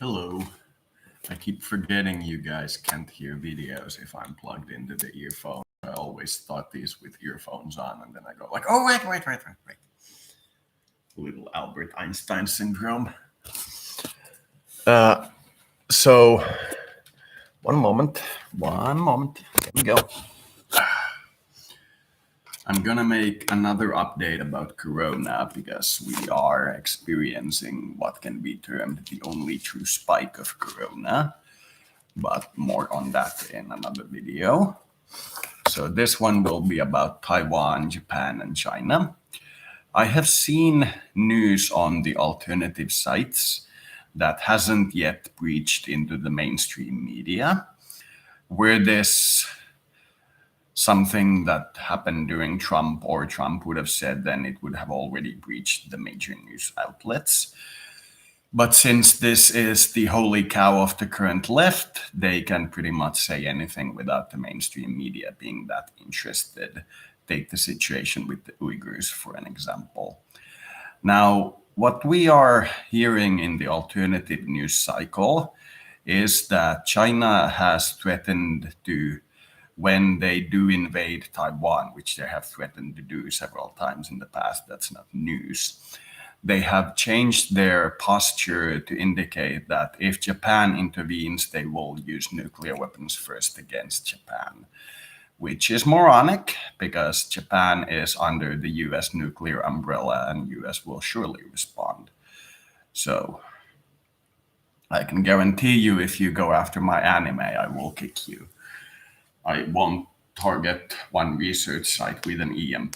Hello. I keep forgetting you guys can't hear videos if I'm plugged into the earphone. I always thought these with earphones on, and then I go like, oh wait. Little Albert Einstein syndrome. Uh, so one moment. Here we go. I'm gonna make another update about Corona because we are experiencing what can be termed the only true spike of Corona. But more on that in another video. So this one will be about Taiwan, Japan, and China. I have seen news on the alternative sites that hasn't yet breached into the mainstream media. Were this something that happened during Trump or Trump would have said, then it would have already breached the major news outlets. But since this is the holy cow of the current left, they can pretty much say anything without the mainstream media being that interested. Take the situation with the Uyghurs, for an example. Now, what we are hearing in the alternative news cycle is that China has threatened to, when they do invade Taiwan, which they have threatened to do several times in the past, that's not news. They have changed their posture to indicate that if Japan intervenes, they will use nuclear weapons first against Japan, which is moronic because Japan is under the US nuclear umbrella and US will surely respond. So I can guarantee you if you go after my anime, I will kick you. I won't target one research site with an EMP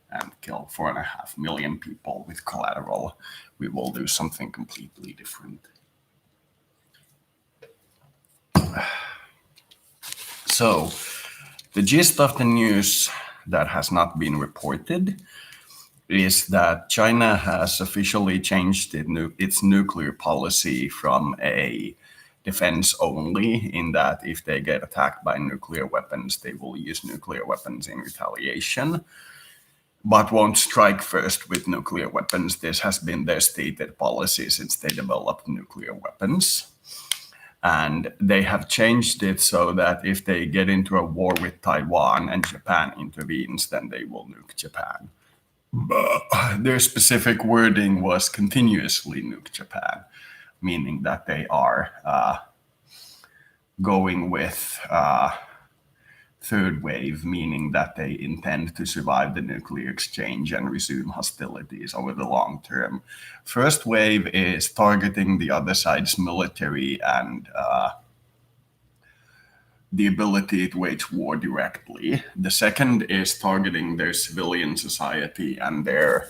and kill 4.5 million people with collateral. We will do something completely different. So, the gist of the news that has not been reported is that China has officially changed its nuclear policy from a defense only, in that if they get attacked by nuclear weapons, they will use nuclear weapons in retaliation, but won't strike first with nuclear weapons. This has been their stated policy since they developed nuclear weapons. And they have changed it so that if they get into a war with Taiwan and Japan intervenes, then they will nuke Japan. Their specific wording was continuously nuke Japan, meaning that they are going with third wave, meaning that they intend to survive the nuclear exchange and resume hostilities over the long term. First wave is targeting the other side's military and the ability to wage war directly. The second is targeting their civilian society and their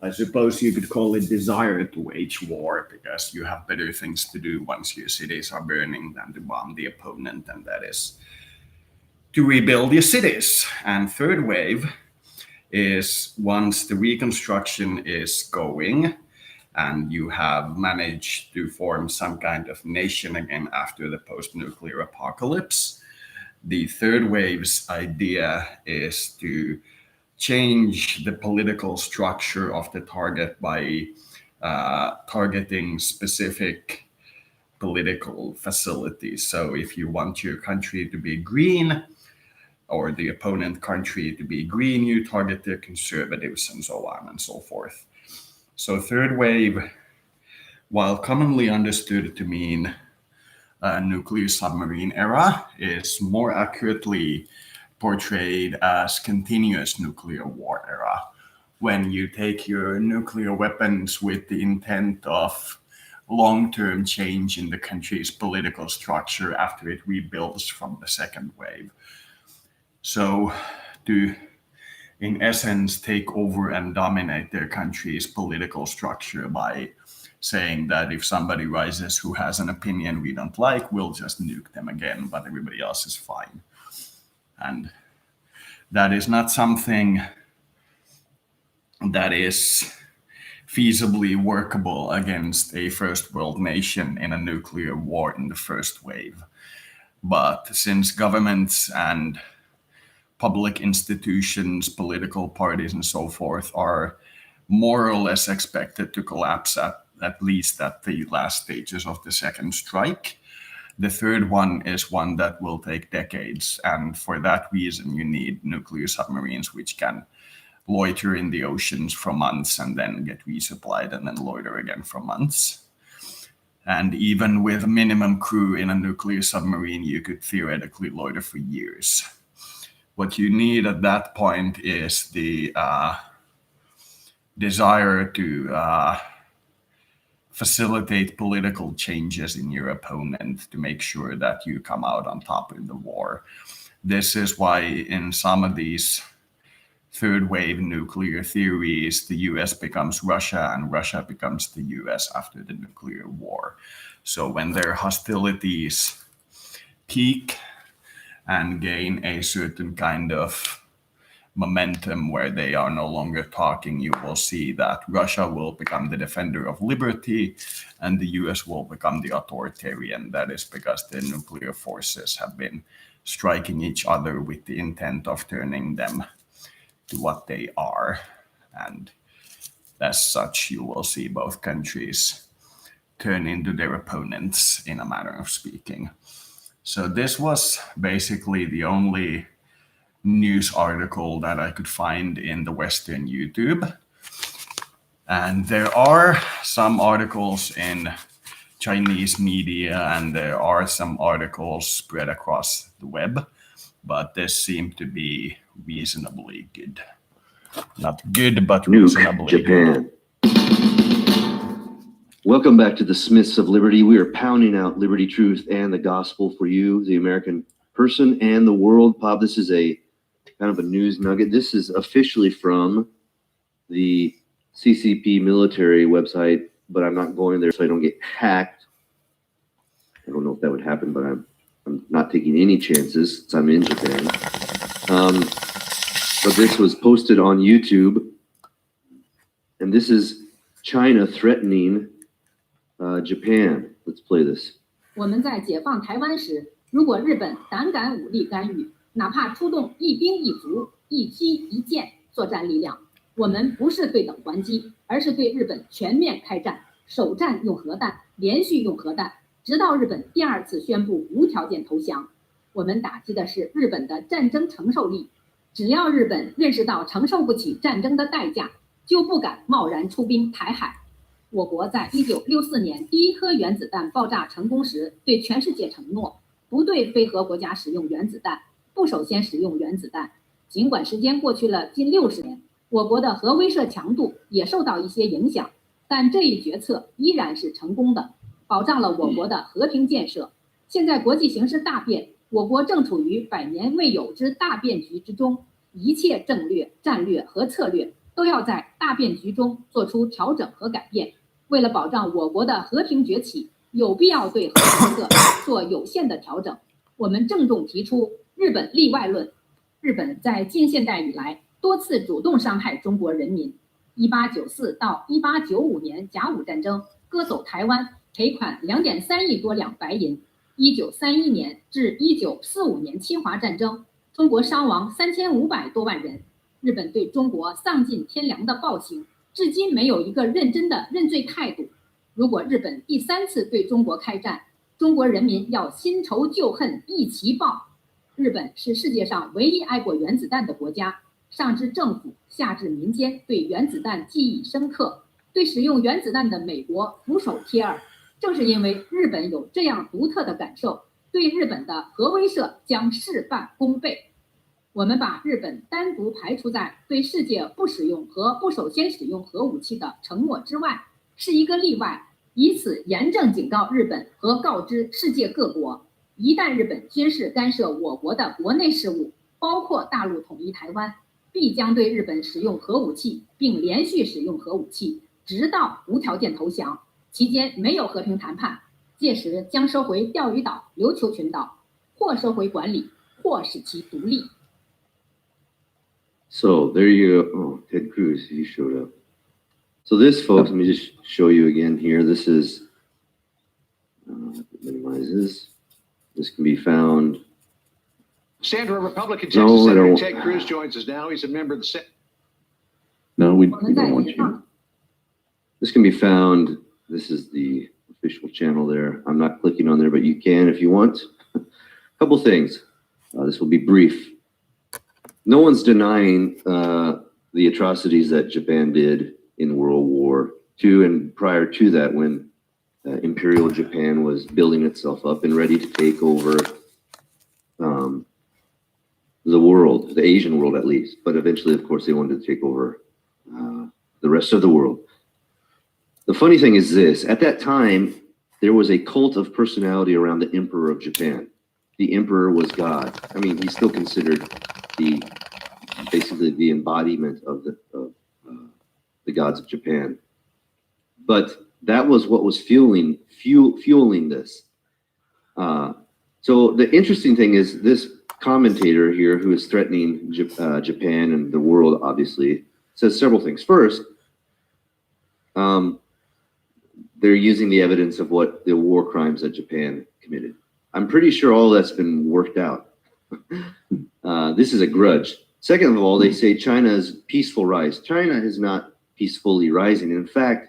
I suppose you could call it desire to wage war, because you have better things to do once your cities are burning than to bomb the opponent, and that is to rebuild your cities. And third wave is once the reconstruction is going and you have managed to form some kind of nation again after the post-nuclear apocalypse. The third wave's idea is to change the political structure of the target by targeting specific political facilities. So if you want your country to be green or the opponent country to be green, you target the conservatives and so on and so forth. So third wave, while commonly understood to mean nuclear submarine era, is more accurately portrayed as continuous nuclear war era, when you take your nuclear weapons with the intent of long-term change in the country's political structure after it rebuilds from the second wave. So to, in essence, take over and dominate their country's political structure by saying that if somebody rises who has an opinion we don't like, we'll just nuke them again, but everybody else is fine. And that is not something that is feasibly workable against a first world nation in a nuclear war in the first wave. But since governments and public institutions, political parties, and so forth are more or less expected to collapse at least at the last stages of the second strike. The third one is one that will take decades, and for that reason, you need nuclear submarines which can loiter in the oceans for months and then get resupplied and then loiter again for months. And even with a minimum crew in a nuclear submarine, you could theoretically loiter for years. What you need at that point is the desire to facilitate political changes in your opponent to make sure that you come out on top in the war. This is why in some of these third wave nuclear theories, the US becomes Russia and Russia becomes the US after the nuclear war. So when their hostilities peak and gain a certain kind of momentum where they are no longer talking, you will see that Russia will become the defender of liberty and the US will become the authoritarian. That is because the nuclear forces have been striking each other with the intent of turning them to what they are. And as such, you will see both countries turn into their opponents in a manner of speaking. So this was basically the only news article that I could find in the Western YouTube. And there are some articles in Chinese media and there are some articles spread across the web, but this seemed to be reasonably good. Not good, but reasonably Japan. good. Welcome back to the Smiths of Liberty. We are pounding out liberty, truth, and the gospel for you, the American person and the world. Bob, this is a kind of a news nugget. This is officially from the CCP military website, but I'm not going there so I don't get hacked. I don't know if that would happen, but I'm not taking any chances since I'm in Japan. But this was posted on YouTube, and this is China threatening Japan. Let's play this. 我们在解放台湾时，如果日本胆敢武力干预，哪怕出动一兵一卒、一机一舰作战力量，我们不是对等还击，而是对日本全面开战，首战用核弹，连续用核弹，直到日本第二次宣布无条件投降。我们打击的是日本的战争承受力。只要日本认识到承受不起战争的代价，就不敢贸然出兵台海。我国在1964年第一颗原子弹爆炸成功时，对全世界承诺不对非核国家使用原子弹，不首先使用原子弹。尽管时间过去了近60年，我国的核威慑强度也受到一些影响，但这一决策依然是成功的，保障了我国的和平建设。现在国际形势大变，我国正处于100年未有之大变局之中，一切政略、战略和策略都要在大变局中做出调整和改变。为了保障我国的和平崛起，有必要对核政策做有限的调整。我们郑重提出日本例外论。日本在近现代以来多次主动伤害中国人民。1894到1895年甲午战争割走台湾，赔款2.3亿多两白银。1931年至1945年侵华战争，中国伤亡3500多万人。日本对中国丧尽天良的暴行，至今没有一个认真的认罪态度。如果日本第3次对中国开战，中国人民要新仇旧恨一齐报。日本是世界上唯一爱过原子弹的国家，上至政府，下至民间，对原子弹记忆深刻，对使用原子弹的美国俯首帖耳。正是因为日本有这样独特的感受，对日本的核威慑将事半功倍。我们把日本单独排除在对世界不使用和不首先使用核武器的承诺之外，是一个例外，以此严正警告日本和告知世界各国，一旦日本军事干涉我国的国内事务，包括大陆统一台湾，必将对日本使用核武器并连续使用核武器，直到无条件投降，期间没有和平谈判，届时将收回钓鱼岛、琉球群岛，或收回管理，或使其独立。So there you go. Oh, Ted Cruz, he showed up. So this, folks, let me just show you again here. This is, minimize this. This can be found. Sandra, Republican Texas Senator Ted Cruz joins us now. He's a member of the Senate. No, we don't want you. This can be found This is the official channel there. I'm not clicking on there, but you can if you want. A couple things. This will be brief. No one's denying the atrocities that Japan did in World War II and prior to that, when Imperial Japan was building itself up and ready to take over the world, the Asian world at least. But eventually, of course, they wanted to take over the rest of the world. The funny thing is this: at that time, there was a cult of personality around the Emperor of Japan. The Emperor was God. I mean, he's still considered basically the embodiment of the gods of Japan. But that was what was fueling this. So the interesting thing is this commentator here, who is threatening Japan and the world, obviously, says several things. First, they're using the evidence of what the war crimes that Japan committed. I'm pretty sure all that's been worked out. This is a grudge. Second of all, they say China's peaceful rise. China is not peacefully rising. In fact,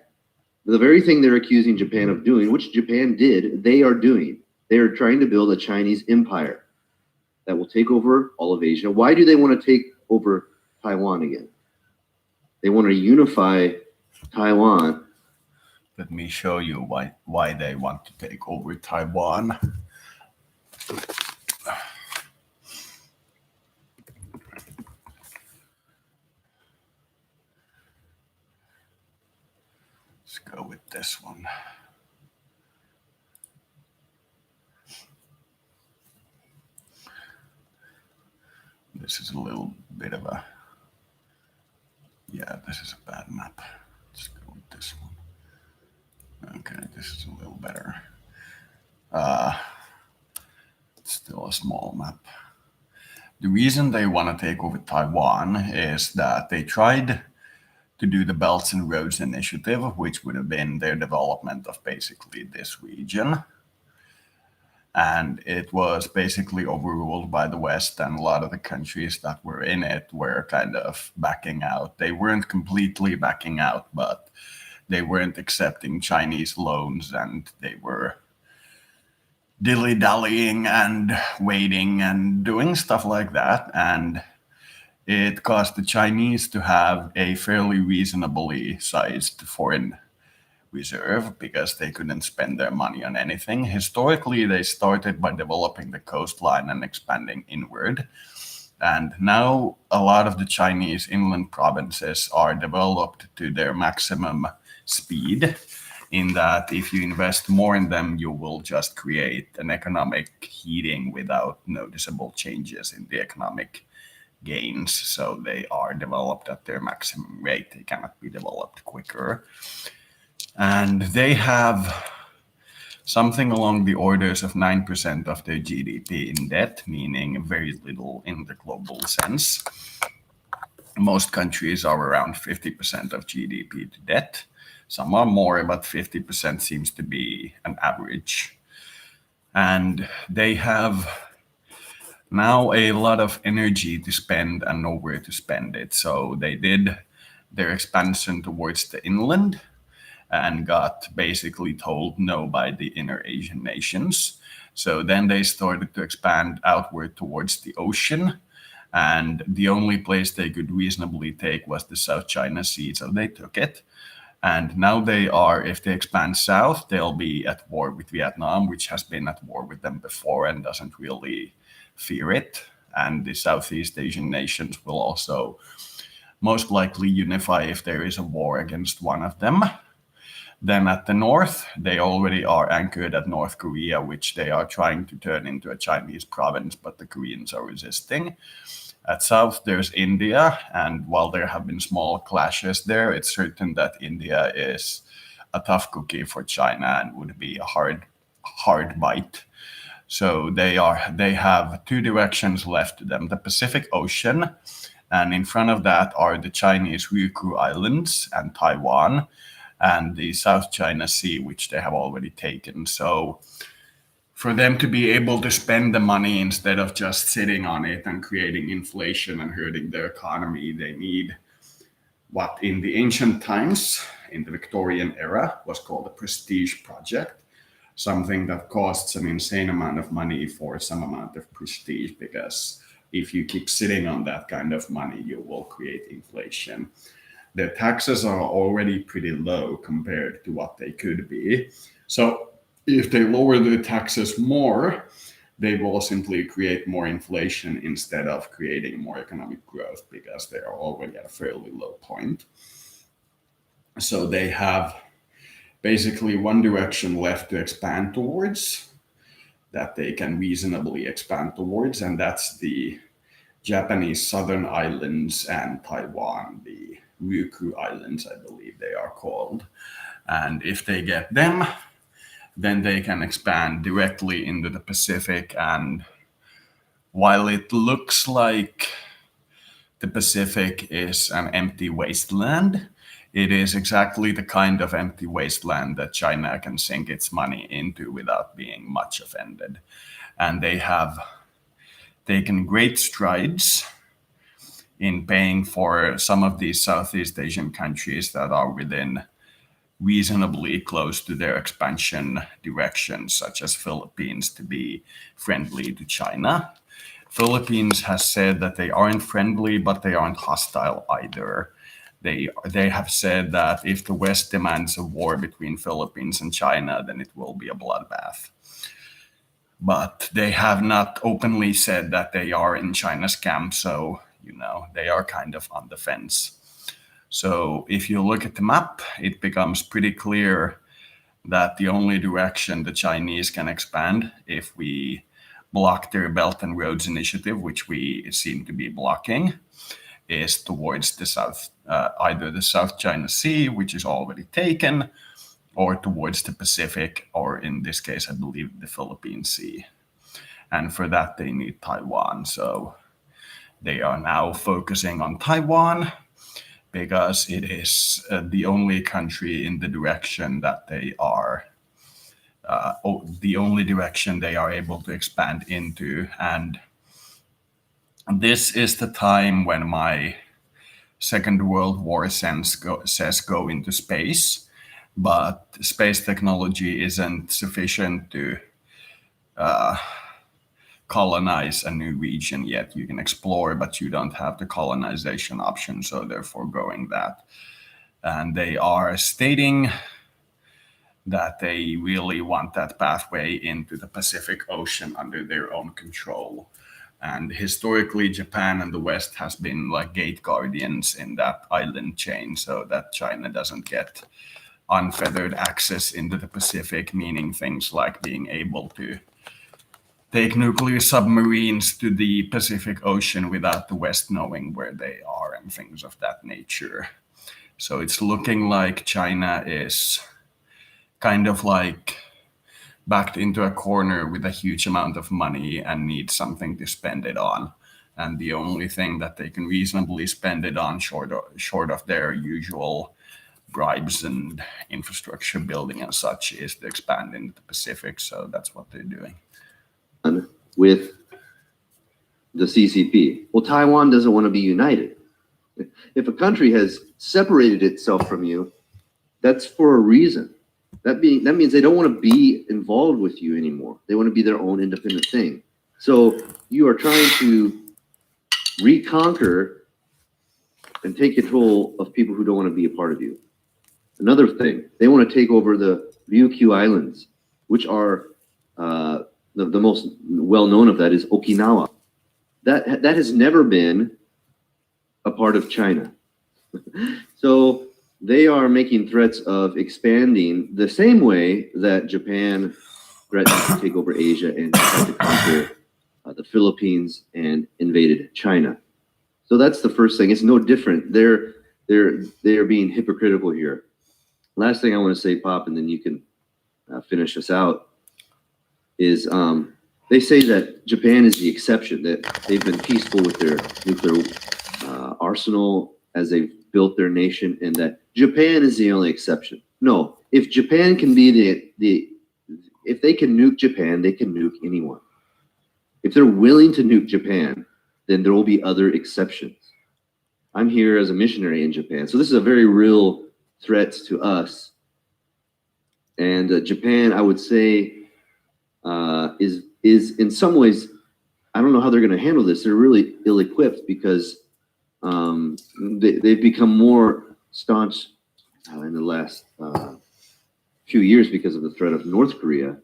the very thing they're accusing Japan of doing, which Japan did, they are doing. They are trying to build a Chinese empire that will take over all of Asia. Why do they want to take over Taiwan again? They want to unify Taiwan. Let me show you why they want to take over Taiwan. Let's go with this one. This is a little bit of a, this is a bad map. Let's go with this one. Okay, this is a little better. It's still a small map. The reason they want to take over Taiwan is that they tried to do the Belts and Roads Initiative, which would have been their development of basically this region. And it was basically overruled by the West, and a lot of the countries that were in it were kind of backing out. They weren't completely backing out, but they weren't accepting Chinese loans, and they were dilly-dallying and waiting and doing stuff like that. And it caused the Chinese to have a fairly reasonably sized foreign reserve because they couldn't spend their money on anything. Historically, they started by developing the coastline and expanding inward. And now a lot of the Chinese inland provinces are developed to their maximum speed, in that if you invest more in them, you will just create an economic heating without noticeable changes in the economic gains. So they are developed at their maximum rate. They cannot be developed quicker. And they have something along the orders of 9% of their GDP in debt, meaning very little in the global sense. Most countries are around 50% of GDP to debt. Some are more, but 50% seems to be an average. And they have now a lot of energy to spend and nowhere to spend it. So they did their expansion towards the inland and got basically told no by the inner Asian nations. So then they started to expand outward towards the ocean. And the only place they could reasonably take was the South China Sea. So they took it. And now they are, if they expand south, they'll be at war with Vietnam, which has been at war with them before and doesn't really fear it. And the Southeast Asian nations will also most likely unify if there is a war against one of them. Then at the north, they already are anchored at North Korea, which they are trying to turn into a Chinese province, but the Koreans are resisting. At south, there's India, and while there have been small clashes there, it's certain that India is a tough cookie for China and would be a hard bite. So they have two directions left to them: the Pacific Ocean, and in front of that are the Chinese Ryukyu Islands and Taiwan, and the South China Sea, which they have already taken. So for them to be able to spend the money instead of just sitting on it and creating inflation and hurting their economy, they need what in the ancient times, in the Victorian era, was called a prestige project, something that costs an insane amount of money for some amount of prestige, because if you keep sitting on that kind of money, you will create inflation. The taxes are already pretty low compared to what they could be. So if they lower the taxes more, they will simply create more inflation instead of creating more economic growth, because they are already at a fairly low point. So they have basically one direction left to expand towards, that they can reasonably expand towards, and that's the Japanese southern islands and Taiwan, the Ryukyu Islands, I believe they are called. And if they get them, then they can expand directly into the Pacific. And while it looks like the Pacific is an empty wasteland, it is exactly the kind of empty wasteland that China can sink its money into without being much offended. And they have taken great strides in paying for some of these Southeast Asian countries that are within reasonably close to their expansion direction, such as Philippines, to be friendly to China. Philippines has said that they aren't friendly, but they aren't hostile either. They have said that if the West demands a war between Philippines and China, then it will be a bloodbath. But they have not openly said that they are in China's camp, so they are kind of on the fence. So if you look at the map, it becomes pretty clear that the only direction the Chinese can expand, if we block their Belt and Roads Initiative, which we seem to be blocking, is towards the south, either the South China Sea, which is already taken, or towards the Pacific, or in this case, I believe the Philippine Sea. And for that, they need Taiwan. So they are now focusing on Taiwan, because it is the only country in the direction that they are, the only direction they are able to expand into. And this is the time when my Second World War says go into space, but space technology isn't sufficient to colonize a new region yet. You can explore, but you don't have the colonization option, so they're foregoing that. And they are stating that they really want that pathway into the Pacific Ocean under their own control. And historically, Japan and the West has been like gate guardians in that island chain, so that China doesn't get unfettered access into the Pacific, meaning things like being able to take nuclear submarines to the Pacific Ocean without the West knowing where they are and things of that nature. So it's looking like China is kind of like backed into a corner with a huge amount of money and needs something to spend it on. And the only thing that they can reasonably spend it on, short of their usual bribes and infrastructure building and such, is to expand into the Pacific. So that's what they're doing. With the CCP. Well, Taiwan doesn't want to be united. If a country has separated itself from you, that's for a reason. That means they don't want to be involved with you anymore. They want to be their own independent thing. So you are trying to reconquer and take control of people who don't want to be a part of you. Another thing, they want to take over the Ryukyu Islands, which are the most well-known of that is Okinawa. That has never been a part of China. So they are making threats of expanding the same way that Japan threatened to take over Asia and tried to conquer the Philippines and invaded China. So that's the first thing. It's no different. They're being hypocritical here. Last thing I want to say, Pop, and then you can finish us out, is they say that Japan is the exception, that they've been peaceful with their nuclear arsenal as they've built their nation, and that Japan is the only exception. No, if Japan can be if they can nuke Japan, they can nuke anyone. If they're willing to nuke Japan, then there will be other exceptions. I'm here as a missionary in Japan. So this is a very real threat to us. And Japan, I would say, is in some ways, I don't know how they're going to handle this. They're really ill-equipped because they've become more staunch in the last few years because of the threat of North Korea.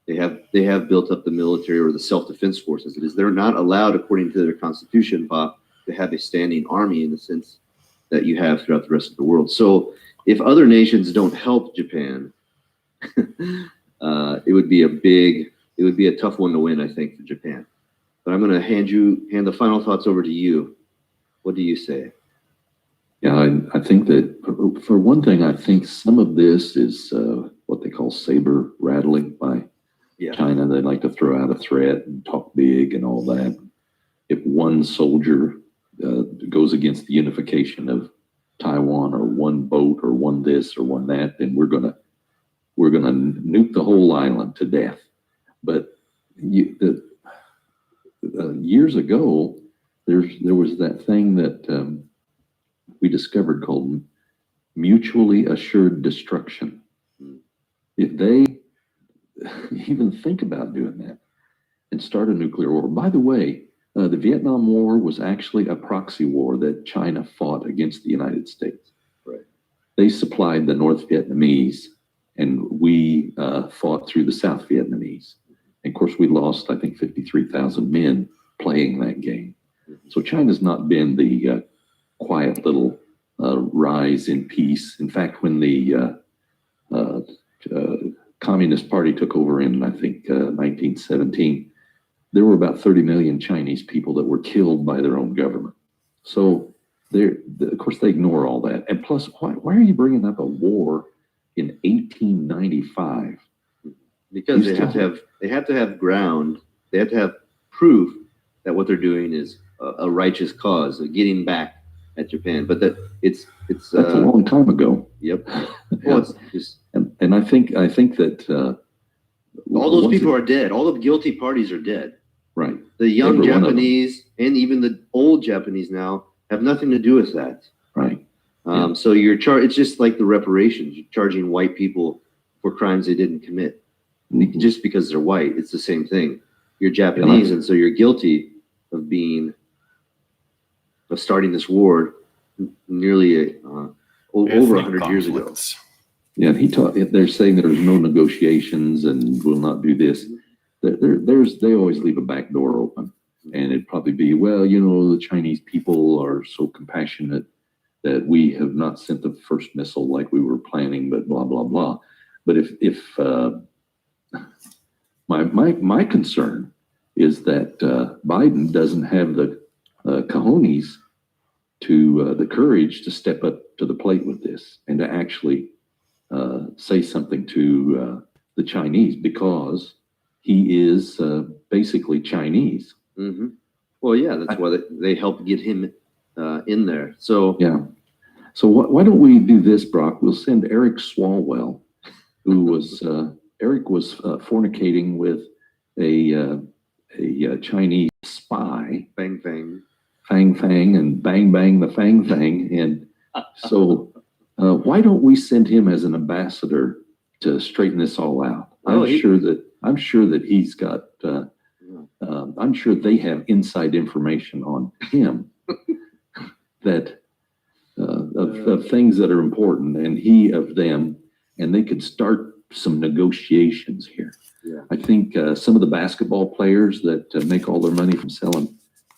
They have built up the military or the self-defense force as it is. They're not allowed, according to their constitution, Bob, to have a standing army in the sense that you have throughout the rest of the world. So if other nations don't help Japan, it would be a tough one to win, I think, for Japan. But I'm going to hand the final thoughts over to you. What do you say? Yeah, I think that for one thing, I think some of this is what they call saber rattling by China. They like to throw out a threat and talk big and all that. If one soldier goes against the unification of Taiwan, or one boat, or one this or one that, then we're gonna nuke the whole island to death. But years ago, there was that thing that we discovered called mutually assured destruction. If they even think about doing that and start a nuclear war. By the way, the Vietnam War was actually a proxy war that China fought against the United States. Right. They supplied the North Vietnamese, and we fought through the South Vietnamese. And of course, we lost, I think, 53,000 men playing that game. So China's not been the quiet little rise in peace. In fact, when the Communist Party took over in, I think, 1917, there were about 30 million Chinese people that were killed by their own government. So, of course, they ignore all that. And plus, why are you bringing up a war in 1895? Because they have to have ground. They have to have proof that what they're doing is a righteous cause, getting back at Japan. But it's that's a long time ago. Yep. Well, it's just, and I think that all those people are dead. All the guilty parties are dead. Right. The young Japanese and even the old Japanese now have nothing to do with that. Right. So it's just like the reparations. You're charging white people for crimes they didn't commit just because they're white. It's the same thing. You're Japanese, and so you're guilty of starting this war nearly over 100 years ago. Yeah, they're saying there's no negotiations and we'll not do this. They always leave a back door open, and it'd probably be, well, the Chinese people are so compassionate that we have not sent the first missile like we were planning, but blah blah blah. But if my concern is that Biden doesn't have the cojones to the courage to step up to the plate with this and to actually say something to the Chinese, because he is basically Chinese. Mm-hmm. Well, yeah, that's why they helped get him in there. So yeah. So why don't we do this, Brock? We'll send Eric Swalwell, who was Eric was fornicating with a Chinese spy. Fang Fang. Fang Fang and Bang Bang the Fang Fang. And so why don't we send him as an ambassador to straighten this all out? I'm sure that he's got, I'm sure they have inside information on him that of things that are important, and he of them, and they could start some negotiations here. Yeah. I think some of the basketball players that make all their money from selling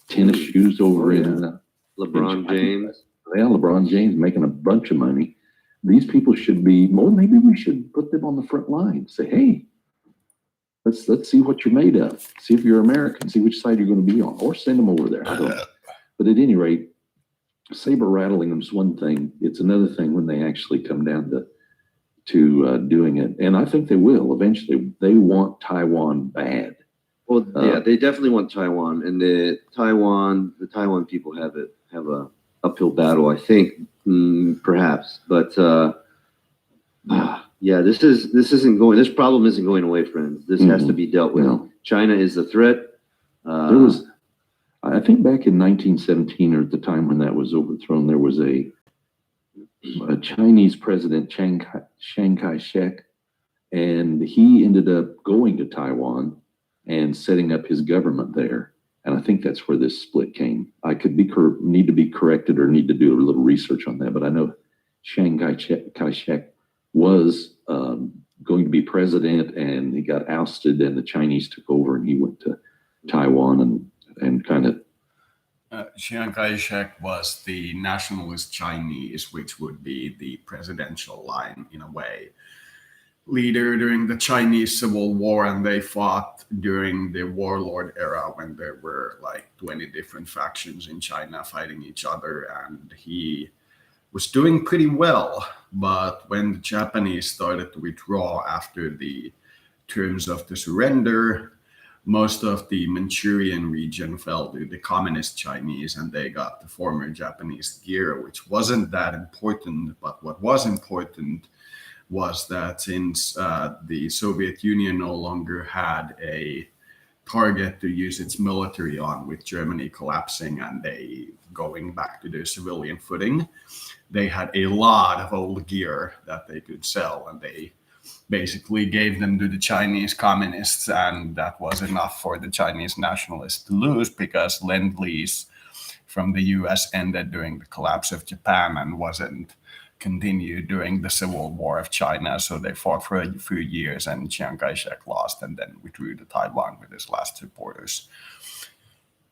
tennis shoes over in LeBron James. LeBron James making a bunch of money. These people should be more. Maybe we should put them on the front line. Say, hey, let's see what you're made of. See if you're American. See which side you're going to be on, or send them over there. I don't know. But at any rate, saber rattling them is one thing. It's another thing when they actually come down to doing it. And I think they will eventually. They want Taiwan bad. Well, yeah, they definitely want Taiwan, and the Taiwan people have a uphill battle, I think, perhaps. But yeah, this problem isn't going away, friends. This has to be dealt with. No. China is the threat. I think back in 1917, or at the time when that was overthrown, there was a Chinese president, Chiang Kai-shek, and he ended up going to Taiwan and setting up his government there. And I think that's where this split came. I could need to be corrected or need to do a little research on that, but I know Chiang Kai-shek was going to be president, and he got ousted, and the Chinese took over, and he went to Taiwan and kind of. Chiang Kai-shek was the nationalist Chinese, which would be the presidential line in a way, leader during the Chinese Civil War, and they fought during the warlord era when there were like 20 different factions in China fighting each other, and he was doing pretty well. But when the Japanese started to withdraw after the terms of the surrender, most of the Manchurian region fell to the communist Chinese, and they got the former Japanese gear, which wasn't that important. But what was important was that since the Soviet Union no longer had a target to use its military on, with Germany collapsing and they going back to their civilian footing, they had a lot of old gear that they could sell, and they basically gave them to the Chinese communists, and that was enough for the Chinese nationalists to lose, because Lend-Lease from the US ended during the collapse of Japan and wasn't continued during the Civil War of China. So they fought for a few years, and Chiang Kai-shek lost and then withdrew to Taiwan with his last supporters,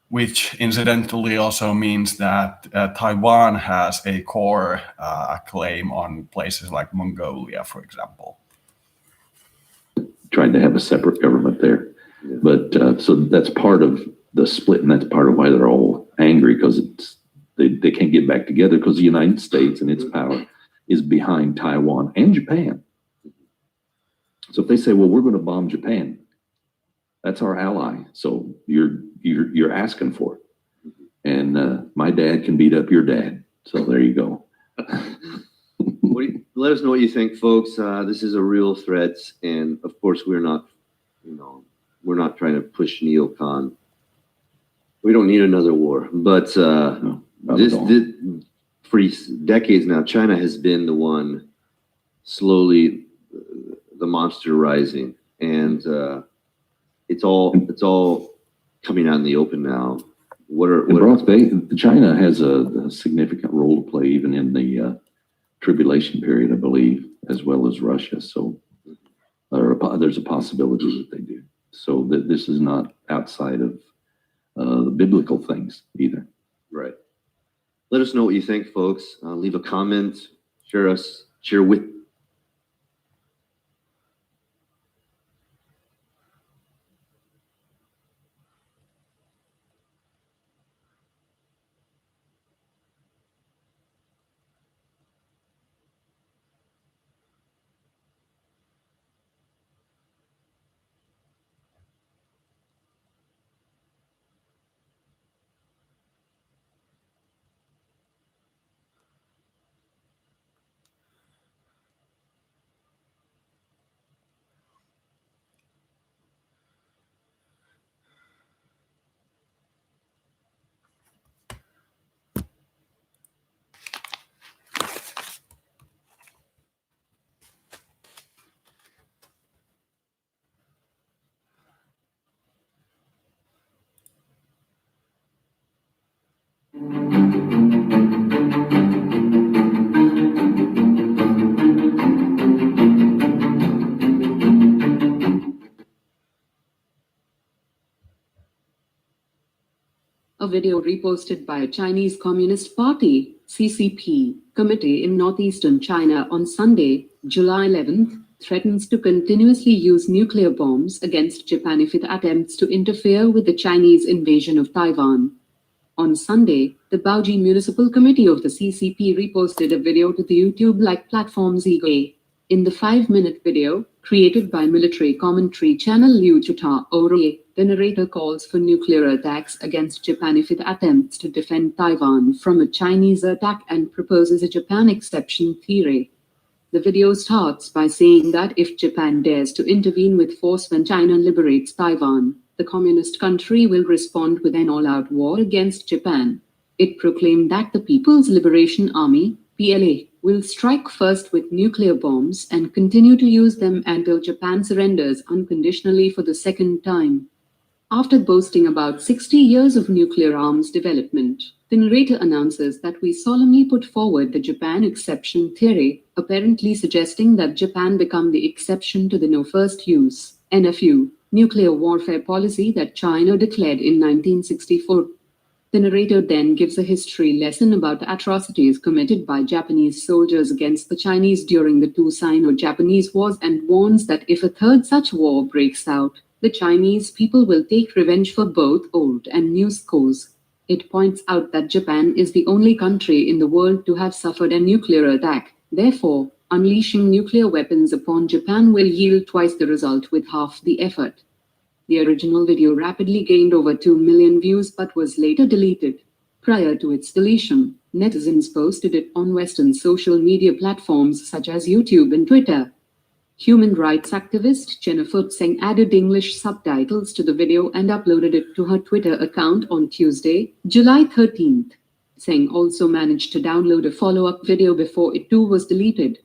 which incidentally also means that Taiwan has a core claim on places like Mongolia, for example. Tried to have a separate government there. Yeah. But so that's part of the split, and that's part of why they're all angry, because they can't get back together, because the United States and its power is behind Taiwan and Japan. So if they say, well, we're going to bomb Japan, that's our ally, so you're asking for it. And my dad can beat up your dad, so there you go. Let us know what you think, folks. This is a real threat, and of course, we're not trying to push neocon. We don't need another war, but for decades now, China has been the one slowly the monster rising, and it's all coming out in the open now. China has a significant role to play even in the tribulation period, I believe, as well as Russia. So there's a possibility that they do. So that this is not outside of the biblical things either. Right. Let us know what you think, folks. Leave a comment. Share with. A video reposted by a Chinese Communist Party (CCP) committee in northeastern China on Sunday, July 11th, threatens to continuously use nuclear bombs against Japan if it attempts to interfere with the Chinese invasion of Taiwan. On Sunday, the Baoji Municipal Committee of the CCP reposted a video to the YouTube-like platform Zigui. In the 5-minute video, created by military commentary channel Liu Chuta Ore, the narrator calls for nuclear attacks against Japan if it attempts to defend Taiwan from a Chinese attack and proposes a Japan exception theory. The video starts by saying that if Japan dares to intervene with force when China liberates Taiwan, the communist country will respond with an all-out war against Japan. It proclaimed that the People's Liberation Army, PLA, will strike first with nuclear bombs and continue to use them until Japan surrenders unconditionally for the second time. After boasting about 60 years of nuclear arms development, the narrator announces that we solemnly put forward the Japan exception theory, apparently suggesting that Japan become the exception to the no first use, NFU, nuclear warfare policy that China declared in 1964. The narrator then gives a history lesson about the atrocities committed by Japanese soldiers against the Chinese during the two Sino-Japanese wars and warns that if a third such war breaks out, the Chinese people will take revenge for both old and new scores. It points out that Japan is the only country in the world to have suffered a nuclear attack. Therefore, unleashing nuclear weapons upon Japan will yield twice the result with half the effort. The original video rapidly gained over 2 million views but was later deleted. Prior to its deletion, netizens posted it on Western social media platforms such as YouTube and Twitter. Human rights activist Jennifer Tseng added English subtitles to the video and uploaded it to her Twitter account on Tuesday, July 13th. Tseng also managed to download a follow-up video before it too was deleted.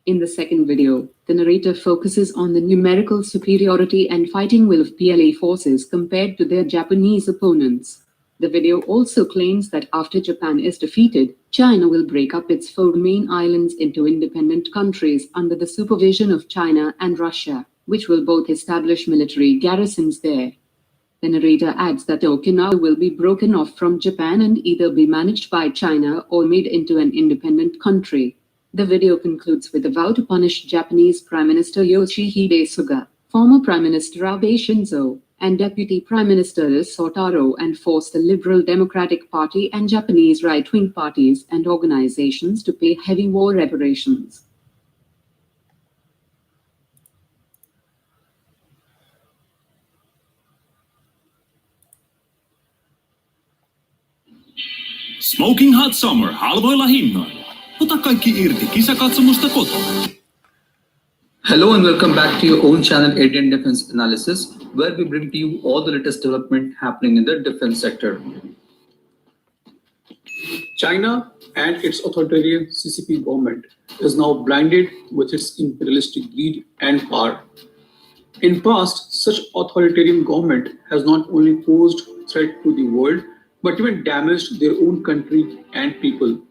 In the second video, the narrator focuses on the numerical superiority and fighting will of PLA forces compared to their Japanese opponents. The video also claims that after Japan is defeated, China will break up its 4 main islands into independent countries under the supervision of China and Russia, which will both establish military garrisons there. The narrator adds that Okinawa will be broken off from Japan and either be managed by China or made into an independent country. The video concludes with a vow to punish Japanese Prime Minister Yoshihide Suga, former Prime Minister Abe Shinzo, and Deputy Prime Minister Sotaro and force the Liberal Democratic Party and Japanese right-wing parties and organizations to pay heavy war reparations. Smoking Hot Summer halvoilla hinnoilla. Ota kaikki irti kisakatsomusta kotona. Hello and welcome back to your own channel Indian Defense Analysis, where we bring to you all the latest development happening in the defense sector. China and its authoritarian CCP government is now blinded with its imperialistic greed and power. In past, such authoritarian government has not only posed threat to the world, but even damaged their own country and people.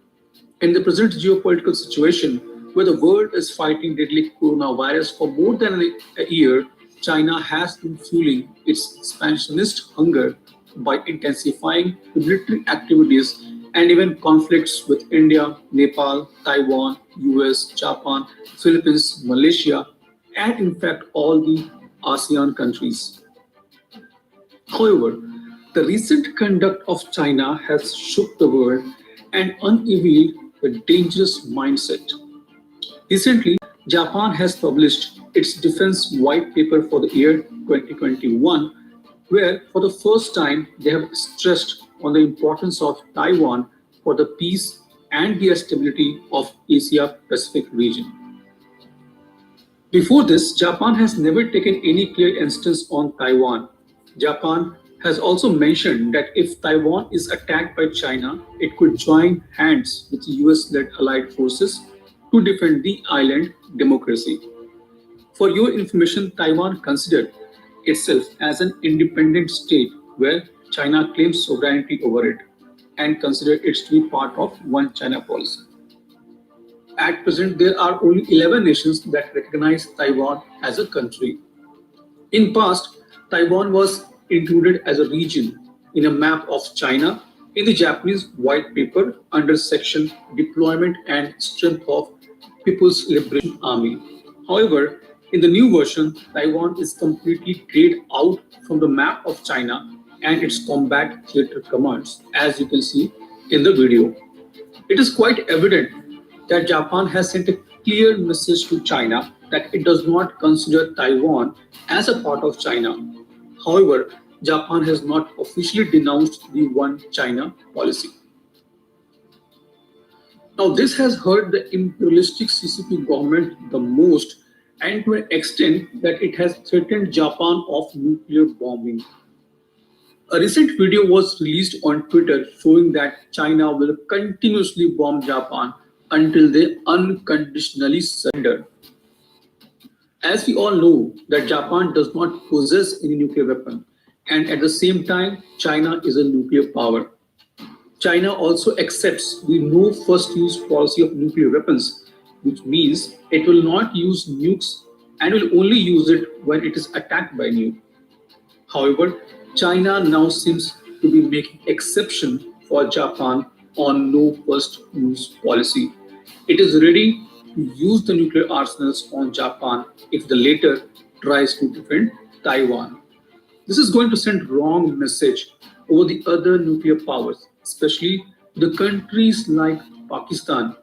In the present geopolitical situation, where the world is fighting deadly coronavirus for more than a year, China has been fueling its expansionist hunger by intensifying military activities and even conflicts with India, Nepal, Taiwan, US, Japan, Philippines, Malaysia, and in fact all the ASEAN countries. However, the recent conduct of China has shook the world and unveiled a dangerous mindset. Recently, Japan has published its defense white paper for the year 2021, where for the first time they have stressed on the importance of Taiwan for the peace and the stability of Asia-Pacific region. Before this, Japan has never taken any clear instance on Taiwan. Japan has also mentioned that if Taiwan is attacked by China, it could join hands with US-led allied forces to defend the island democracy. For your information, Taiwan considered itself as an independent state where China claims sovereignty over it and considered it to be part of one China policy. At present, there are only 11 nations that recognize Taiwan as a country. In past, Taiwan was included as a region in a map of China in the Japanese white paper under section Deployment and Strength of People's Liberation Army. However, in the new version, Taiwan is completely grayed out from the map of China and its combat theater commands, as you can see in the video. It is quite evident that Japan has sent a clear message to China that it does not consider Taiwan as a part of China. However, Japan has not officially denounced the One China policy. Now, this has hurt the imperialistic CCP government the most, and to an extent that it has threatened Japan of nuclear bombing. A recent video was released on Twitter showing that China will continuously bomb Japan until they unconditionally surrender. As we all know that Japan does not possess any nuclear weapon, and at the same time, China is a nuclear power. China also accepts the no first use policy of nuclear weapons, which means it will not use nukes and will only use it when it is attacked by nuke. However, China now seems to be making exception for Japan on no first use policy. It is ready to use the nuclear arsenals on Japan if the latter tries to defend Taiwan. This is going to send wrong message over the other nuclear powers, especially the countries like Pakistan,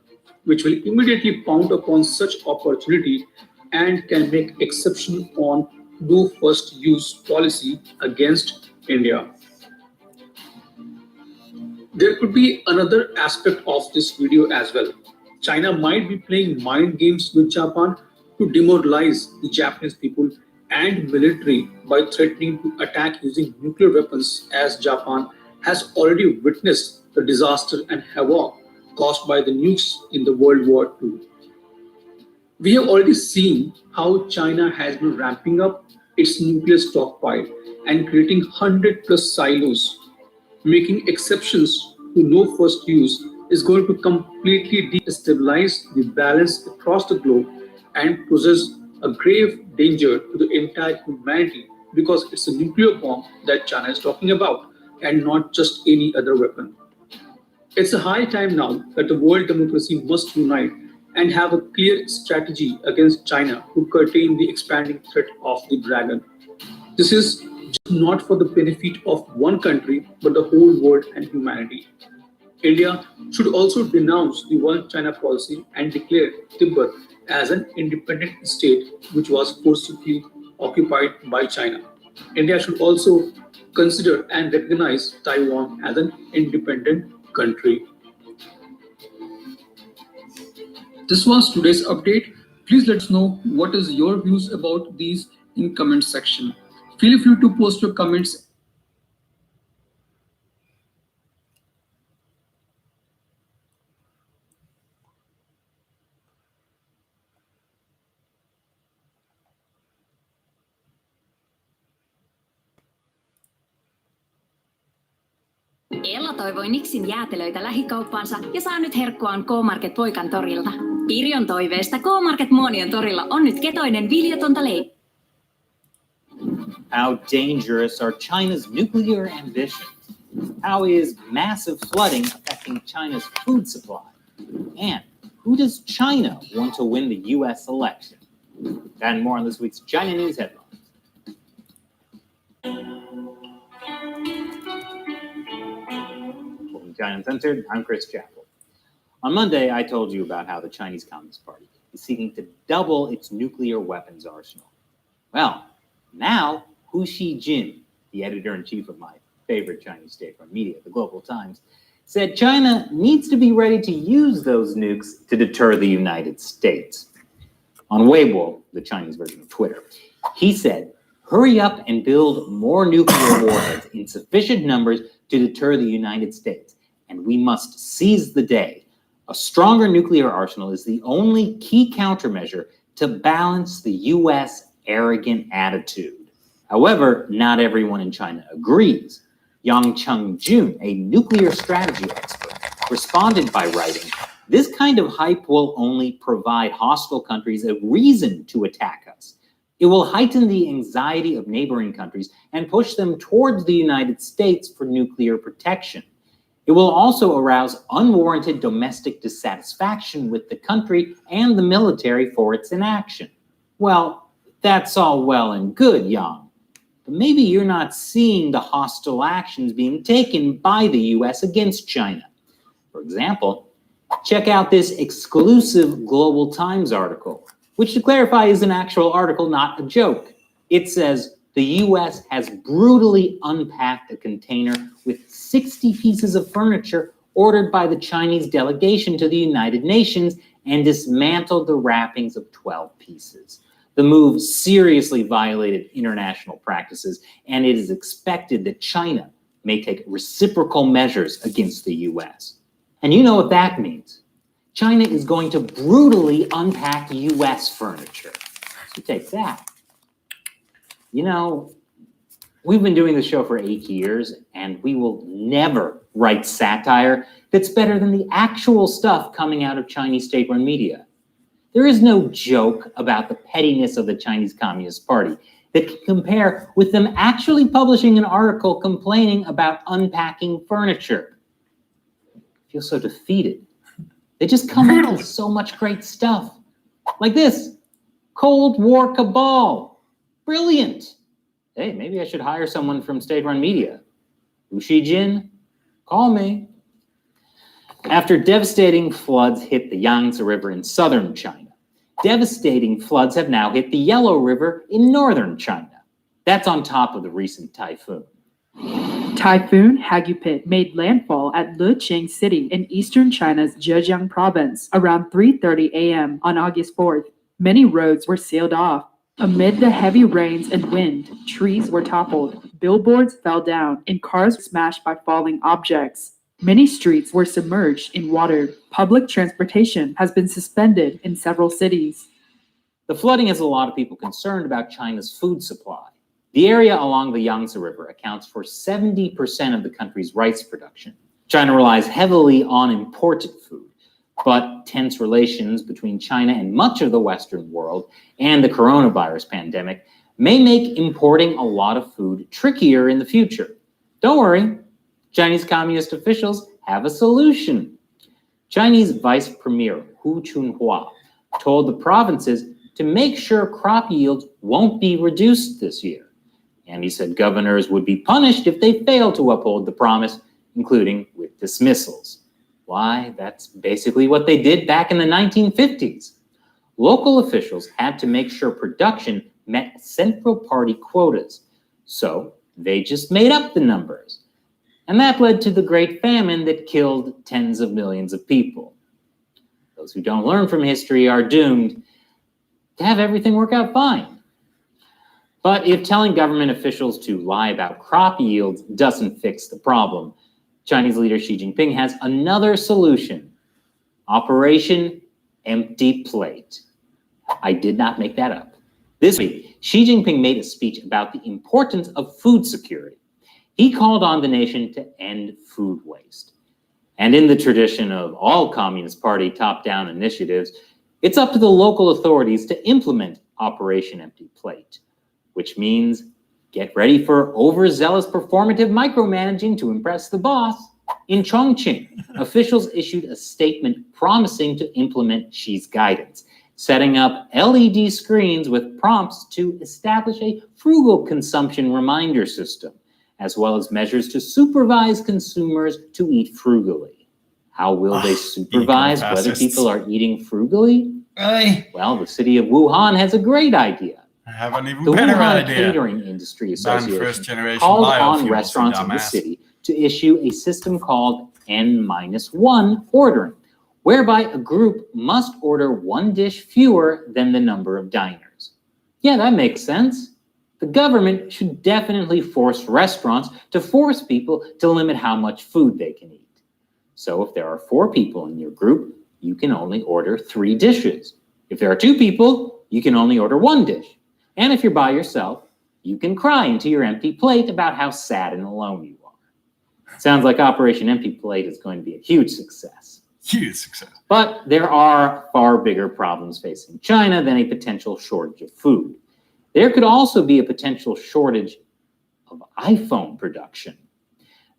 which will immediately pounce upon such opportunity and can make exception on no first use policy against India. There could be another aspect of this video as well. China might be playing mind games with Japan to demoralize the Japanese people and military by threatening to attack using nuclear weapons, as Japan has already witnessed the disaster and havoc caused by the nukes in the World War II. We have already seen how China has been ramping up its nuclear stockpile and creating 100+ silos. Making exceptions to no first use is going to completely destabilize the balance across the globe and poses a grave danger to the entire humanity, because it's a nuclear bomb that China is talking about and not just any other weapon. It's a high time now that the world democracy must unite and have a clear strategy against China to curtail the expanding threat of the dragon. This is just not for the benefit of one country, but the whole world and humanity. India should also denounce the One China policy and declare Tibet as an independent state which was forcibly occupied by China. India should also consider and recognize Taiwan as an independent country. This was today's update. Please let us know what is your views about these in comment section. Feel free to post your comments. Ella toivoi Nixin jäätelöitä lähikauppaansa ja saa nyt herkkuaan K-Market Poikan torilta. Pirjon toiveesta K-Market Muonion torilla on nyt ketoinen viljotonta leipää. How dangerous are China's nuclear ambitions? How is massive flooding affecting China's food supply? And who does China want to win the U.S. election? That and more on this week's China News Headlines. Welcome to China Uncensored. I'm Chris Chappell. On Monday, I told you about how the Chinese Communist Party is seeking to double its nuclear weapons arsenal. Well, now Hu Xijin, the editor-in-chief of my favorite Chinese state-run media, the Global Times, said China needs to be ready to use those nukes to deter the United States. On Weibo, the Chinese version of Twitter, he said, hurry up and build more nuclear warheads in sufficient numbers to deter the United States, and we must seize the day. A stronger nuclear arsenal is the only key countermeasure to balance the U.S. arrogant attitude. However, not everyone in China agrees. Yang Chengjun, a nuclear strategy expert, responded by writing, this kind of hype will only provide hostile countries a reason to attack us. It will heighten the anxiety of neighboring countries and push them towards the United States for nuclear protection. It will also arouse unwarranted domestic dissatisfaction with the country and the military for its inaction. Well, that's all well and good, Yang. But maybe you're not seeing the hostile actions being taken by the U.S. against China. For example, check out this exclusive Global Times article, which to clarify is an actual article, not a joke. It says the U.S. has brutally unpacked a container with 60 pieces of furniture ordered by the Chinese delegation to the United Nations and dismantled the wrappings of 12 pieces. The move seriously violated international practices, and it is expected that China may take reciprocal measures against the US. And you know what that means. China is going to brutally unpack US furniture. So take that. You know, we've been doing this show for 8 years, and we will never write satire that's better than the actual stuff coming out of Chinese state-run media. There is no joke about the pettiness of the Chinese Communist Party that can compare with them actually publishing an article complaining about unpacking furniture. I feel so defeated. They just come out with so much great stuff. Like this, Cold War Cabal. Brilliant. Hey, maybe I should hire someone from state-run media. Wu Shijin, call me. After devastating floods hit the Yangtze River in southern China, devastating floods have now hit the Yellow River in northern China. That's on top of the recent typhoon. Typhoon Hagupit made landfall at Liqing City in eastern China's Zhejiang province around 3:30 a.m. on August 4th. Many roads were sealed off. Amid the heavy rains and wind, trees were toppled, billboards fell down, and cars were smashed by falling objects. Many streets were submerged in water. Public transportation has been suspended in several cities. The flooding has a lot of people concerned about China's food supply. The area along the Yangtze River accounts for 70% of the country's rice production. China relies heavily on imported food, but tense relations between China and much of the Western world and the coronavirus pandemic may make importing a lot of food trickier in the future. Don't worry, Chinese Communist officials have a solution. Chinese Vice Premier Hu Chunhua told the provinces to make sure crop yields won't be reduced this year. And he said governors would be punished if they fail to uphold the promise, including with dismissals. Why, that's basically what they did back in the 1950s. Local officials had to make sure production met Central Party quotas, so they just made up the numbers. And that led to the Great Famine that killed tens of millions of people. Those who don't learn from history are doomed to have everything work out fine. But if telling government officials to lie about crop yields doesn't fix the problem, Chinese leader Xi Jinping has another solution. Operation Empty Plate. I did not make that up. This week, Xi Jinping made a speech about the importance of food security. He called on the nation to end food waste. And in the tradition of all Communist Party top-down initiatives, it's up to the local authorities to implement Operation Empty Plate, which means get ready for overzealous performative micromanaging to impress the boss. In Chongqing, officials issued a statement promising to implement Xi's guidance, setting up LED screens with prompts to establish a frugal consumption reminder system, as well as measures to supervise consumers to eat frugally. How will they supervise whether people are eating frugally? Well, the city of Wuhan has a great idea. I have an even The better Wuhan idea. Catering Industry Ban Association first-generation called on biofuels, restaurants in the dumbass. city to issue a system called N-1 ordering, whereby a group must order one dish fewer than the number of diners. Yeah, that makes sense. The government should definitely force restaurants to force people to limit how much food they can eat. So if there are 4 people in your group, you can only order 3 dishes. If there are 2 people, you can only order 1 dish. And if you're by yourself, you can cry into your empty plate about how sad and alone you are. Sounds like Operation Empty Plate is going to be a huge success. Huge success. But there are far bigger problems facing China than a potential shortage of food. There could also be a potential shortage of iPhone production.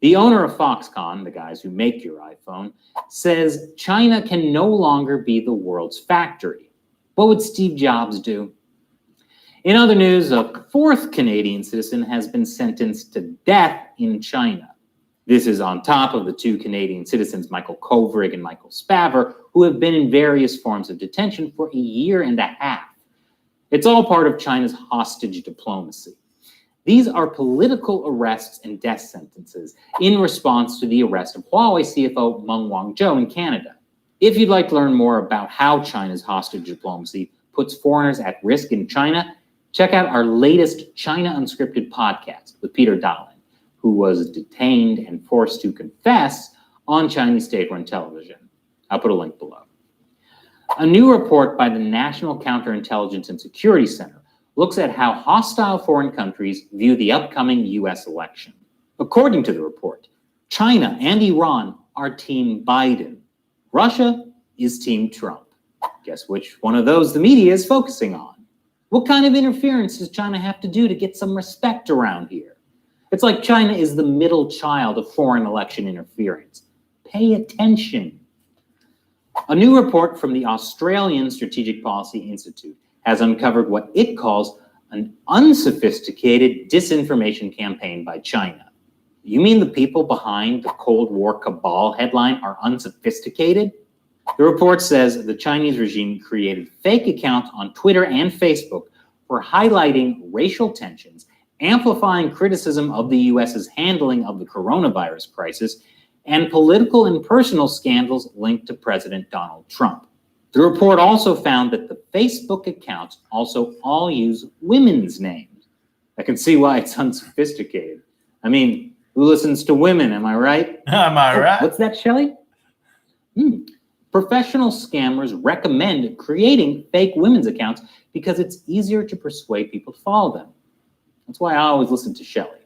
The owner of Foxconn, the guys who make your iPhone, says China can no longer be the world's factory. What would Steve Jobs do? In other news, a 4th Canadian citizen has been sentenced to death in China. This is on top of the 2 Canadian citizens, Michael Kovrig and Michael Spavor, who have been in various forms of detention for a year and a half. It's all part of China's hostage diplomacy. These are political arrests and death sentences in response to the arrest of Huawei CFO Meng Wanzhou in Canada. If you'd like to learn more about how China's hostage diplomacy puts foreigners at risk in China, check out our latest China Unscripted podcast with Peter Dahlin, who was detained and forced to confess on Chinese state-run television. I'll put a link below. A new report by the National Counterintelligence and Security Center looks at how hostile foreign countries view the upcoming U.S. election. According to the report, China and Iran are Team Biden. Russia is Team Trump. Guess which one of those the media is focusing on? What kind of interference does China have to do to get some respect around here? It's like China is the middle child of foreign election interference. Pay attention. A new report from the Australian Strategic Policy Institute has uncovered what it calls an unsophisticated disinformation campaign by China. You mean the people behind the Cold War cabal headline are unsophisticated? The report says the Chinese regime created fake accounts on Twitter and Facebook for highlighting racial tensions, amplifying criticism of the US's handling of the coronavirus crisis, and political and personal scandals linked to President Donald Trump. The report also found that the Facebook accounts also all use women's names. I can see why it's unsophisticated. I mean, who listens to women, am I right? Am I right? What's that, Shelley? Professional scammers recommend creating fake women's accounts because it's easier to persuade people to follow them. That's why I always listen to Shelley.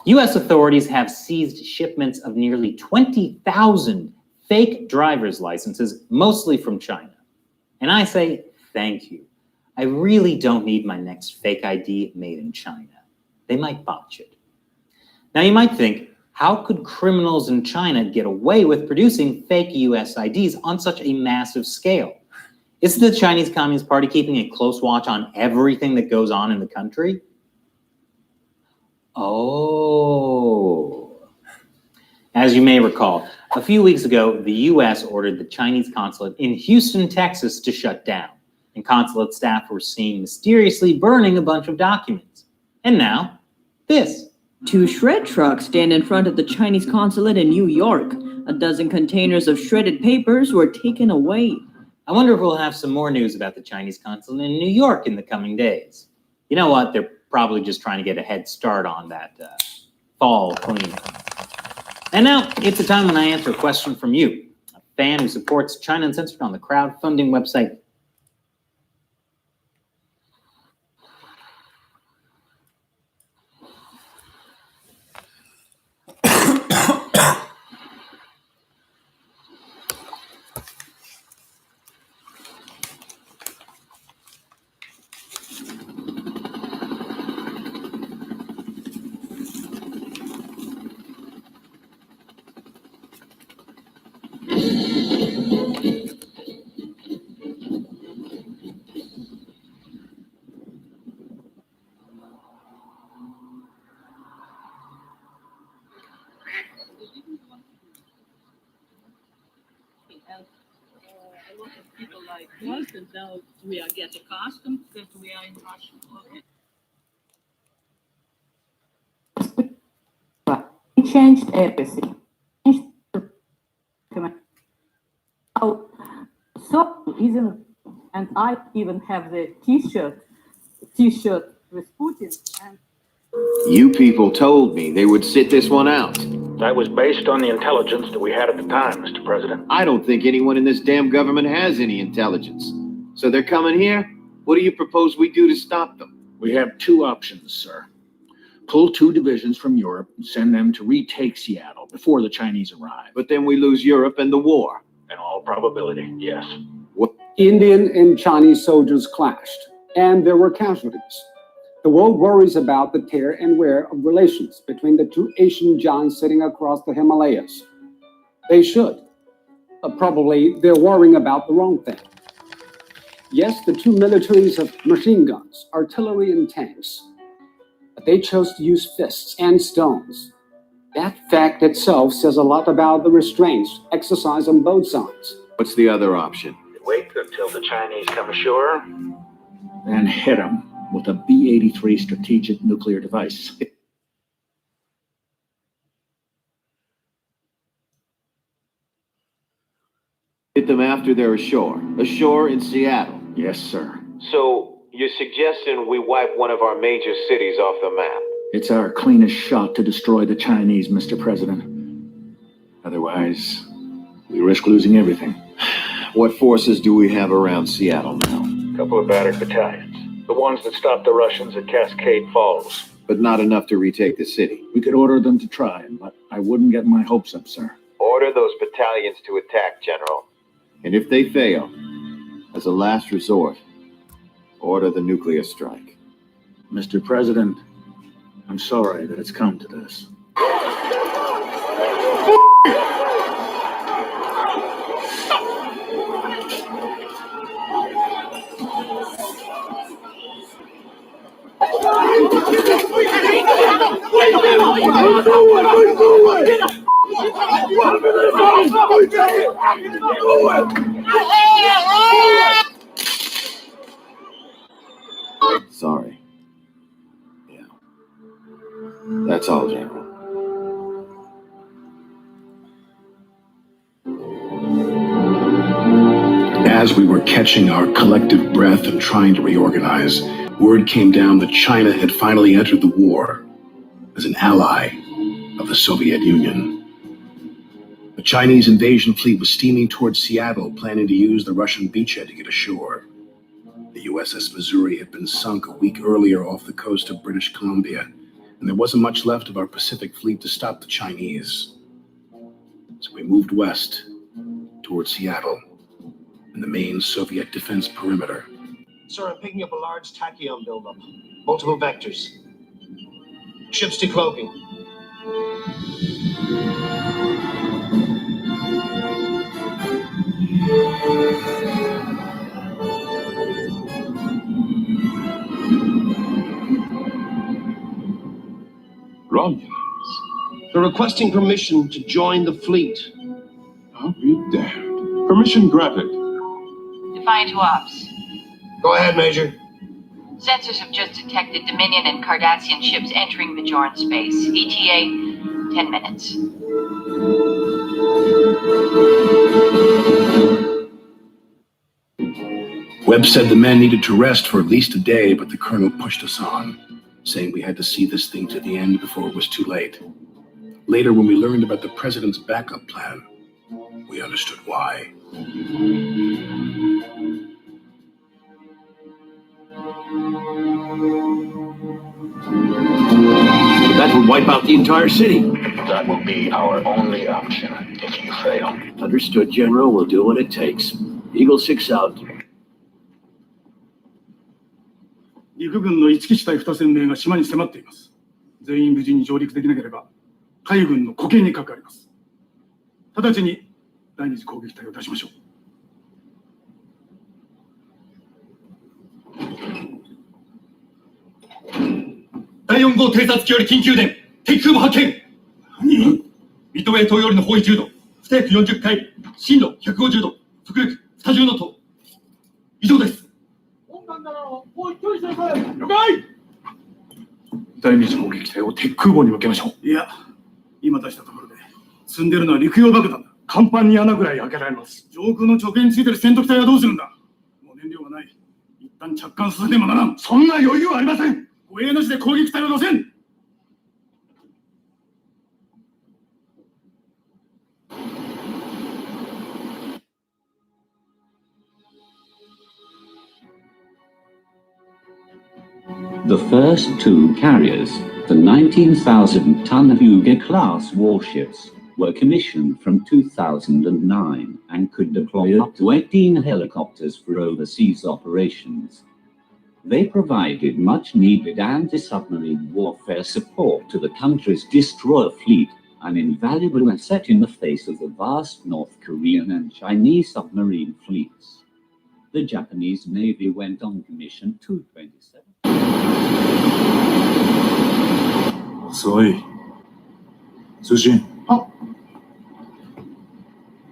U.S. authorities have seized shipments of nearly 20,000 fake driver's licenses, mostly from China. And I say, thank you. I really don't need my next fake ID made in China. They might botch it. Now you might think, how could criminals in China get away with producing fake U.S. IDs on such a massive scale? Isn't the Chinese Communist Party keeping a close watch on everything that goes on in the country? Oh. As you may recall, a few weeks ago, the U.S. ordered the Chinese consulate in Houston, Texas to shut down, and consulate staff were seen mysteriously burning a bunch of documents. And now, this. 2 shred trucks stand in front of the Chinese consulate in New York. A dozen containers of shredded papers were taken away. I wonder if we'll have some more news about the Chinese consulate in New York in the coming days. You know what? They're probably just trying to get a head start on that fall cleanup. And now it's a time when I answer a question from you, a fan who supports China Uncensored on the crowdfunding website. A lot of people like us, and now we are get accustomed that we are in Russia. We changed everything. Oh, so isn't, and I even have the T-shirt with Putin. And You people told me they would sit this one out. That was based on the intelligence that we had at the time, Mr. President. I don't think anyone in this damn government has any intelligence. So they're coming here? What do you propose we do to stop them? We have 2 options, sir. Pull 2 divisions from Europe and send them to retake Seattle before the Chinese arrive. But then we lose Europe and the war. In all probability, yes. Indian and Chinese soldiers clashed, and there were casualties. The world worries about the tear and wear of relations between the 2 Asian giants sitting across the Himalayas. They should. Probably they're worrying about the wrong thing. Yes, the 2 militaries have machine guns, artillery, and tanks. But they chose to use fists and stones. That fact itself says a lot about the restraints exercised on both sides. What's the other option? Wait until the Chinese come ashore, and hit them with a B-83 strategic nuclear device. Hit them after they're ashore in Seattle. Yes, sir. So, you're suggesting we wipe one of our major cities off the map? It's our cleanest shot to destroy the Chinese, Mr. President. Otherwise, we risk losing everything. What forces do we have around Seattle now? A couple of battered battalions. The ones that stopped the Russians at Cascade Falls. But not enough to retake the city. We could order them to try, but I wouldn't get my hopes up, sir. Order those battalions to attack, General. And if they fail, as a last resort, order the nuclear strike. Mr. President, I'm sorry that it's come to this. Sorry. Yeah. That's all, General. As we were catching our collective breath and trying to reorganize, word came down that China had finally entered the war as an ally of the Soviet Union. The Chinese invasion fleet was steaming towards Seattle, planning to use the Russian beachhead to get ashore. The USS Missouri had been sunk a week earlier off the coast of British Columbia, and there wasn't much left of our Pacific fleet to stop the Chinese. So we moved west towards Seattle and the main Soviet defense perimeter. Sir, I'm picking up a large tachyon buildup. Multiple vectors. Ship's decloaking. Romulans? They're requesting permission to join the fleet. I'll be damned. Permission granted. Define to ops. Go ahead, Major. Sensors have just detected Dominion and Cardassian ships entering Bajoran space. ETA, 10 minutes. Webb said the men needed to rest for at least a day, but the colonel pushed us on, saying we had to see this thing to the end before it was too late. Later, when we learned about the president's backup plan, we understood why. That would wipe out the entire city. That will be our only option if you fail. Understood, General. We'll do what it takes. Eagle 6 out. 陸軍の一機支隊2戦名が島に迫っています。全員無事に上陸できなければ海軍の固形に関わります。直ちに第二次攻撃隊を出しましょう。第4号偵察機より緊急電、敵空母発見。何？ミッドウェイ島よりの方位10度、ステーク40回、進路150度、速力20ノット。以上です。了解。第二次攻撃隊を敵空母に向けましょう。いや、今出したところで積んでるのは陸用爆弾だ。甲板に穴ぐらい開けられます。上空の直縁についてる戦闘機隊はどうするんだ。もう燃料がない。一旦着艦させてもならん。そんな余裕はありません。護衛なしで攻撃隊は乗せん。The first two carriers, the 19,000-ton Hyuga-class warships, were commissioned from 2009 and could deploy up to 18 helicopters for overseas operations. They provided much-needed anti-submarine warfare support to the country's destroyer fleet, an invaluable asset in the face of the vast North Korean and Chinese submarine fleets. The Japanese Navy went on commission 227. 遅い。通信。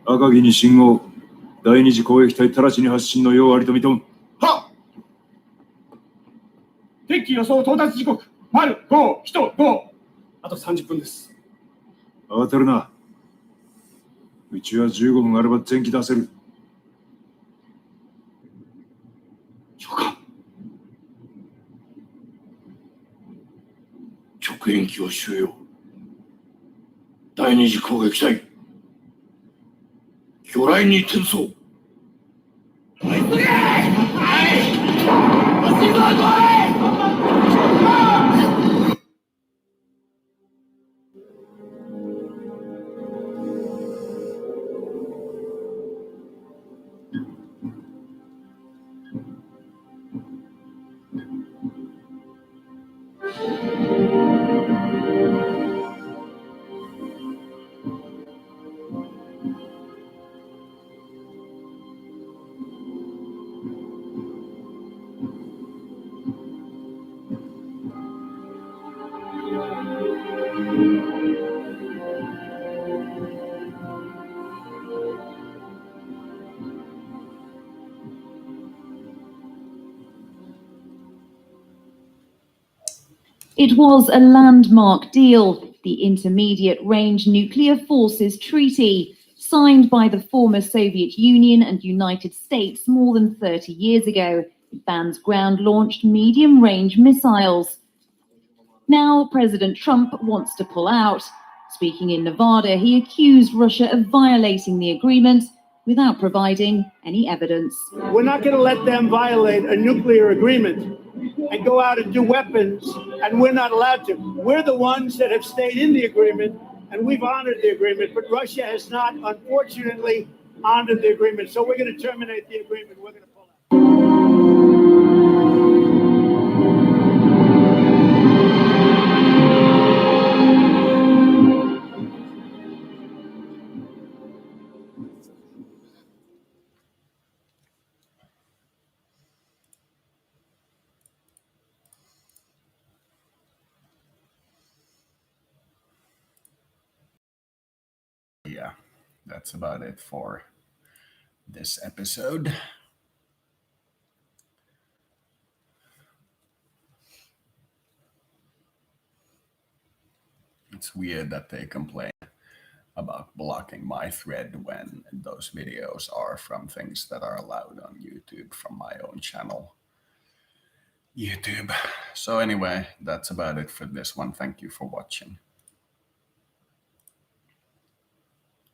赤城に信号。第二次攻撃隊直ちに発進の用ありと認む。はっ。敵機予想到達時刻。丸5、人5。あと30分です。慌てるな。うちは15分あれば前期出せる。核兵器を収容。第二次攻撃隊、魚雷に転送。It was a landmark deal, the Intermediate Range Nuclear Forces Treaty, signed by the former Soviet Union and United States more than 30 years ago. It bans ground-launched medium-range missiles. Now President Trump wants to pull out. Speaking in Nevada, he accused Russia of violating the agreement without providing any evidence. We're not going to let them violate a nuclear agreement and go out and do weapons, and we're not allowed to. We're the ones that have stayed in the agreement, and we've honored the agreement, but Russia has not, unfortunately, honored the agreement. So we're going to terminate the agreement. We're going to pull out. Yeah, that's about it for this episode. It's weird that they complain about blocking my thread when those videos are from things that are allowed on YouTube from my own channel, YouTube. So anyway, that's about it for this one. Thank you for watching.